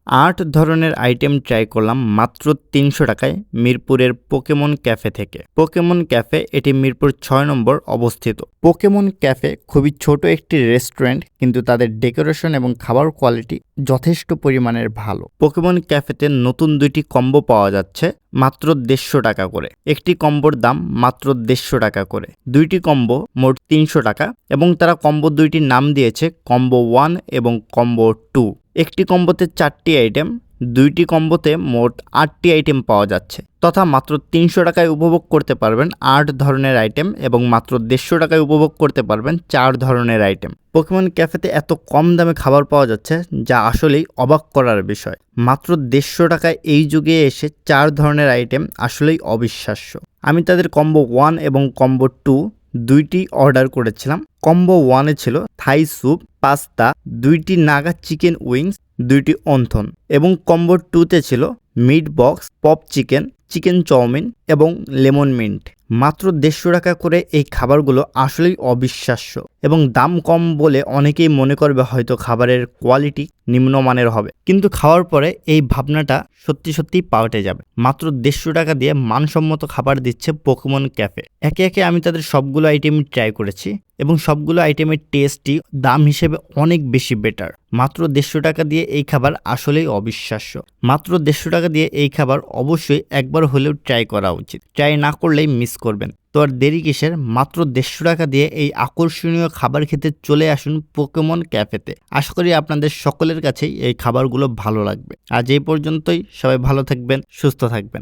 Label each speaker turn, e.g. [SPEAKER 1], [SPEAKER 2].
[SPEAKER 1] 8 ধরনের item try করলাম মাত্র 300 টাকায় মিরপুরের পোকেমন ক্যাফে থেকে। পোকেমন ক্যাফে এটি মিরপুর 6 নম্বর অবস্থিত। পোকেমন ক্যাফে খুবই ছোট একটি রেস্টুরেন্ট, কিন্তু তাদের ডেকোরেশন এবং খাবার কোয়ালিটি যথেষ্ট পরিমাণের ভালো। পোকেমন ক্যাফেতে নতুন 2টি কম্বো পাওয়া যাচ্ছে মাত্র 150 টাকা করে। একটি কম্বোর দাম মাত্র 150 টাকা করে। 2টি কম্বো মোট 300 টাকা এবং তারা কম্বো 2টির নাম দিয়েছে কম্বো 1 এবং কম্বো 2। একটি কম্বোতে 4টি আইটেম, 2টি কম্বোতে মোট 8টি আইটেম পাওয়া যাচ্ছে, তথা মাত্র 300 টাকায় উপভোগ করতে পারবেন 8 ধরনের আইটেম এবং মাত্র 150 টাকায় উপভোগ করতে পারবেন 4 ধরনের আইটেম। পোকেমন ক্যাফেতে এত কম দামে খাবার পাওয়া যাচ্ছে যা আসলেই অবাক করার বিষয়। মাত্র 150 টাকায় এই যুগে এসে 4 ধরনের আইটেম আসলেই অবিশ্বাস্য। আমি তাদের কম্বো 1 এবং কম্বো 2 2টি অর্ডার করেছিলাম। কম্বো 1-এ ছিল থাই স্যুপ, পাস্তা, 2টি নাগা চিকেন উইংস, 2টি অন্থন এবং কম্বো 2-তে ছিল meat box, pop chicken, chicken chow mein এবং লেমন মিন্ট। মাত্র 150 টাকা করে এই খাবারগুলো আসলেই অবিশ্বাস্য এবং দাম কম বলে অনেকেই মনে করবে হয়তো খাবারের কোয়ালিটি নিম্নমানের হবে, কিন্তু খাওয়ার পরে এই ভাবনাটা সত্যি সত্যি পাল্টে যাবে। মাত্র 150 টাকা দিয়ে মানসম্মত খাবার দিচ্ছে পোকেমন ক্যাফে। একে একে আমি তাদের সবগুলো আইটেম ট্রাই করেছি এবং সবগুলো আইটেমের টেস্টই দাম হিসেবে অনেক বেশি বেটার। মাত্র 150 টাকা দিয়ে এই খাবার আসলেই অবিশ্বাস্য। মাত্র 150 টাকা দিয়ে এই খাবার অবশ্যই একবার হলেও ট্রাই করা উচিত। ট্রাই না করলেই মিস করবেন। তো আর দেরি কিসের, মাত্র 150 টাকা দিয়ে এই আকর্ষণীয় খাবার খেতে চলে আসুন পোকেমন ক্যাফেতে। আশা করি আপনাদের সকলের কাছেই এই খাবারগুলো ভালো লাগবে। আজ এই পর্যন্তই, সবাই ভালো থাকবেন, সুস্থ থাকবেন।